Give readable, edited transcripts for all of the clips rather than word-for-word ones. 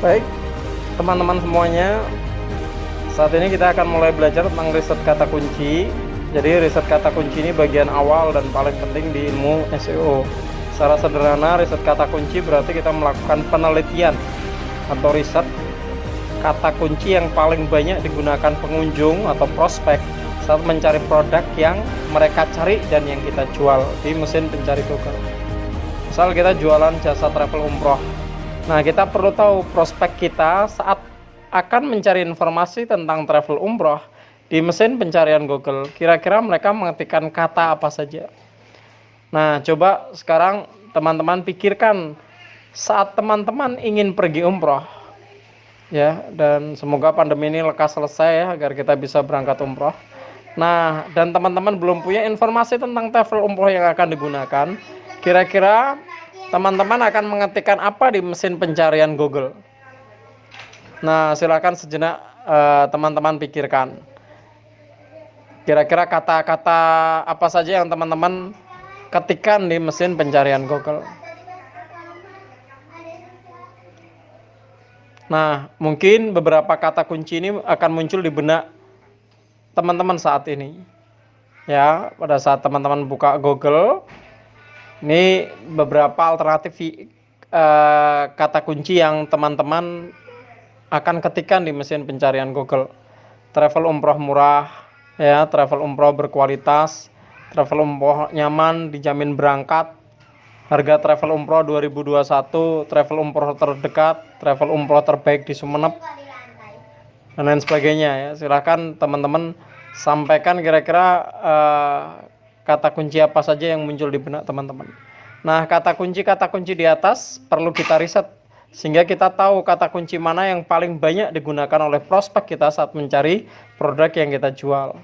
Baik, teman-teman semuanya, saat ini kita akan mulai belajar tentang riset kata kunci. Jadi riset kata kunci ini bagian awal dan paling penting di ilmu SEO. Secara sederhana, riset kata kunci berarti kita melakukan penelitian atau riset kata kunci yang paling banyak digunakan pengunjung atau prospek saat mencari produk yang mereka cari dan yang kita jual di mesin pencari Google. Misal kita jualan jasa travel umroh. Nah, kita perlu tahu prospek kita saat akan mencari informasi tentang travel umroh di mesin pencarian Google. Kira-kira mereka mengetikkan kata apa saja. Nah, coba sekarang teman-teman pikirkan saat teman-teman ingin pergi umroh. Ya, dan semoga pandemi ini lekas selesai ya, agar kita bisa berangkat umroh. Nah, dan teman-teman belum punya informasi tentang travel umroh yang akan digunakan. Kira-kira teman-teman akan mengetikkan apa di mesin pencarian Google? Nah, silakan sejenak teman-teman pikirkan. Kira-kira kata-kata apa saja yang teman-teman ketikkan di mesin pencarian Google? Nah, mungkin beberapa kata kunci ini akan muncul di benak teman-teman saat ini. Ya, pada saat teman-teman buka Google, ini beberapa alternatif kata kunci yang teman-teman akan ketikkan di mesin pencarian Google. Travel umroh murah, ya, travel umroh berkualitas, travel umroh nyaman, dijamin berangkat, harga travel umroh 2021, travel umroh terdekat, travel umroh terbaik di Sumeneb, dan lain sebagainya ya. Silahkan teman-teman sampaikan kira-kira kata kunci apa saja yang muncul di benak teman-teman. Nah, kata kunci di atas perlu kita riset sehingga kita tahu kata kunci mana yang paling banyak digunakan oleh prospek kita saat mencari produk yang kita jual.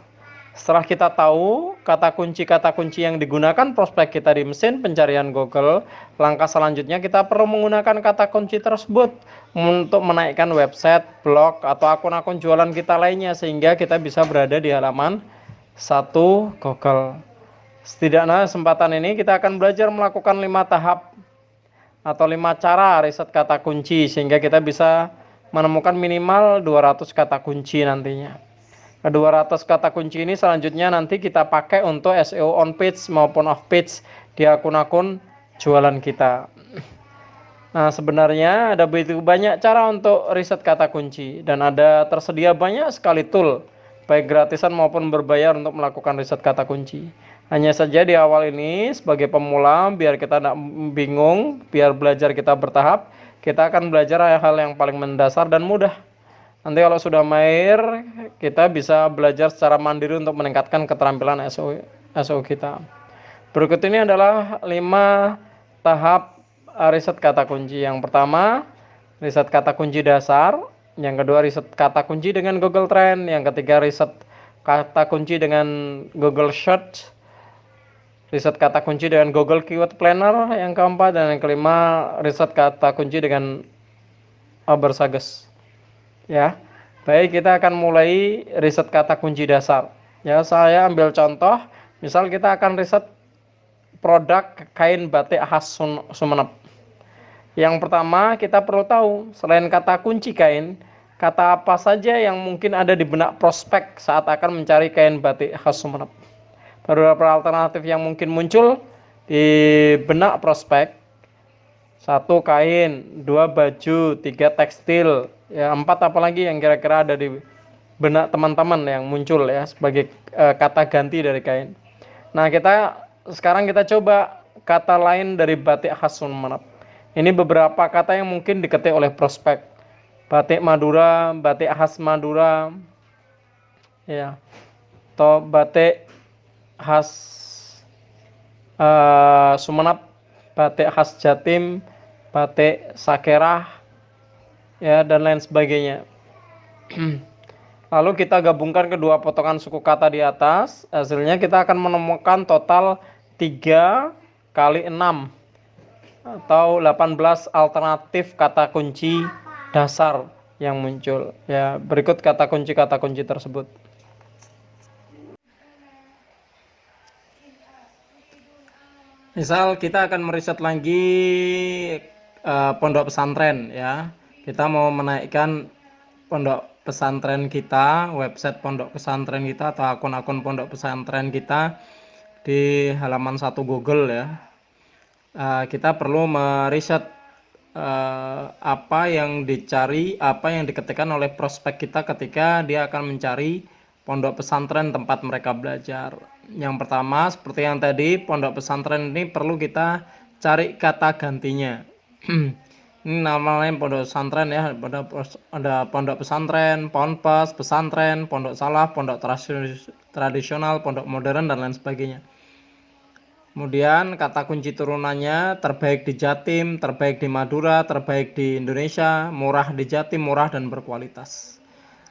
Setelah kita tahu kata kunci yang digunakan prospek kita di mesin pencarian Google, langkah selanjutnya kita perlu menggunakan kata kunci tersebut untuk menaikkan website, blog, atau akun-akun jualan kita lainnya sehingga kita bisa berada di halaman 1 Google. Setidaknya kesempatan ini kita akan belajar melakukan 5 tahap atau 5 cara riset kata kunci sehingga kita bisa menemukan minimal 200 kata kunci nantinya. 200 kata kunci ini selanjutnya nanti kita pakai untuk SEO on page maupun off page di akun-akun jualan kita. Nah, sebenarnya ada begitu banyak cara untuk riset kata kunci dan ada tersedia banyak sekali tool baik gratisan maupun berbayar untuk melakukan riset kata kunci. Hanya saja di awal ini sebagai pemula biar kita tidak bingung, biar belajar kita bertahap, kita akan belajar hal yang paling mendasar dan mudah. Nanti kalau sudah mahir, kita bisa belajar secara mandiri untuk meningkatkan keterampilan SEO kita. Berikut ini adalah 5 tahap riset kata kunci. Yang pertama, riset kata kunci dasar. Yang kedua, riset kata kunci dengan Google Trend. Yang ketiga, riset kata kunci dengan Google Search. Riset kata kunci dengan Google Keyword Planner. Yang keempat, dan yang kelima, riset kata kunci dengan Ubersuggest. Ya, baik, kita akan mulai riset kata kunci dasar. Ya, saya ambil contoh, misal kita akan riset produk kain batik khas Sumeneb. Yang pertama kita perlu tahu selain kata kunci kain, kata apa saja yang mungkin ada di benak prospek saat akan mencari kain batik khas Sumeneb. Beberapa alternatif yang mungkin muncul di benak prospek: 1 kain, 2 baju, 3 tekstil, ya 4 apalagi yang kira-kira ada di benak teman-teman yang muncul ya sebagai kata ganti dari kain. Nah, sekarang kita coba kata lain dari batik khas Sumeneb. Ini beberapa kata yang mungkin diketik oleh prospek. Batik Madura, batik khas Madura, ya, atau batik khas Sumeneb, batik khas Jatim, batik Sakerah, ya, dan lain sebagainya. Lalu kita gabungkan kedua potongan suku kata di atas, hasilnya kita akan menemukan total 3 kali 6 atau 18 alternatif kata kunci dasar yang muncul. Ya, berikut kata kunci tersebut. Misal kita akan meriset lagi pondok pesantren ya. kita mau menaikkan pondok pesantren kita, website pondok pesantren kita atau akun-akun pondok pesantren kita di halaman 1 Google ya. Kita perlu meriset apa yang dicari, apa yang diketikkan oleh prospek kita ketika dia akan mencari pondok pesantren tempat mereka belajar. Yang pertama, seperti yang tadi, pondok pesantren ini perlu kita cari kata gantinya. Ini namanya pondok pesantren ya, ada pondok pesantren, ponpes, pesantren, pondok salaf, pondok tradisional, pondok modern, dan lain sebagainya. Kemudian kata kunci turunannya terbaik di Jatim, terbaik di Madura, terbaik di Indonesia, murah di Jatim, murah dan berkualitas.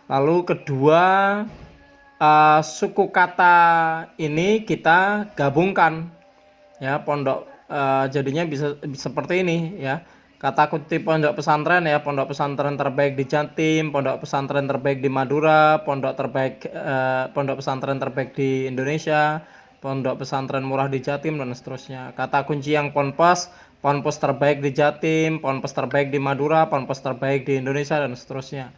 Lalu kedua, suku kata ini kita gabungkan ya, pondok jadinya bisa seperti ini ya. Kata kunci pondok pesantren ya, pondok pesantren terbaik di Jatim, pondok pesantren terbaik di Madura, pondok pesantren terbaik di Indonesia, pondok pesantren murah di Jatim, dan seterusnya. Kata kunci yang ponpes terbaik di Jatim, ponpes terbaik di Madura, ponpes terbaik di Indonesia, dan seterusnya.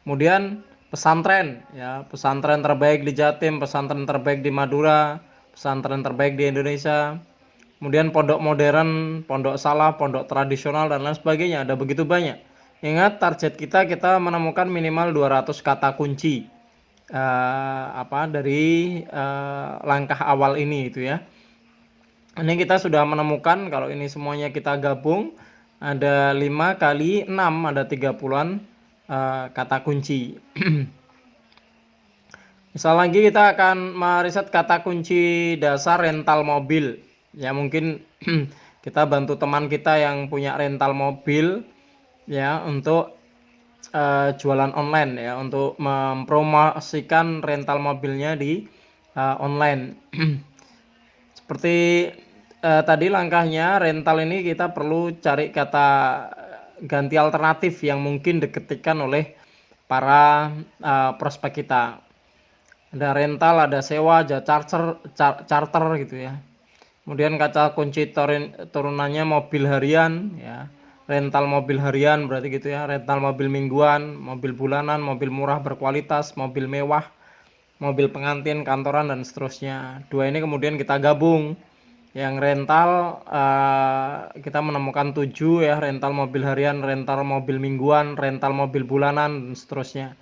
Kemudian pesantren ya, pesantren terbaik di Jatim, pesantren terbaik di Madura, pesantren terbaik di Indonesia. Kemudian pondok modern, pondok salaf, pondok tradisional, dan lain sebagainya. Ada begitu banyak. Ingat, target kita menemukan minimal 200 kata kunci dari langkah awal ini itu ya. Ini kita sudah menemukan, kalau ini semuanya kita gabung ada 5 kali 6, ada 30-an kata kunci. Misal lagi kita akan meriset kata kunci dasar rental mobil. Ya mungkin kita bantu teman kita yang punya rental mobil ya untuk jualan online ya, untuk mempromosikan rental mobilnya di online. Seperti tadi langkahnya, rental ini kita perlu cari kata ganti alternatif yang mungkin diketikkan oleh para prospek kita. Ada rental, ada sewa, ada charter gitu ya. Kemudian kata kunci turunannya mobil harian ya. Rental mobil harian berarti gitu ya, rental mobil mingguan, mobil bulanan, mobil murah berkualitas, mobil mewah, mobil pengantin, kantoran, dan seterusnya. Dua ini kemudian kita gabung. Yang rental kita menemukan 7 ya, rental mobil harian, rental mobil mingguan, rental mobil bulanan, dan seterusnya.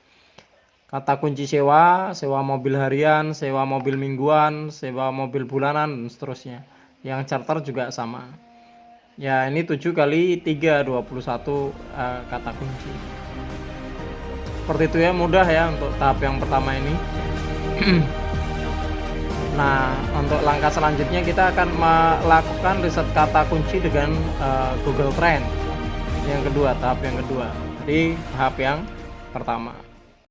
Kata kunci sewa, sewa mobil harian, sewa mobil mingguan, sewa mobil bulanan, dan seterusnya. Yang charter juga sama. Ya, ini 7 kali 3, 21 kata kunci. Seperti itu ya, mudah ya untuk tahap yang pertama ini. Nah, untuk langkah selanjutnya kita akan melakukan riset kata kunci dengan Google Trend. Yang kedua, tahap yang kedua. Jadi tahap yang pertama.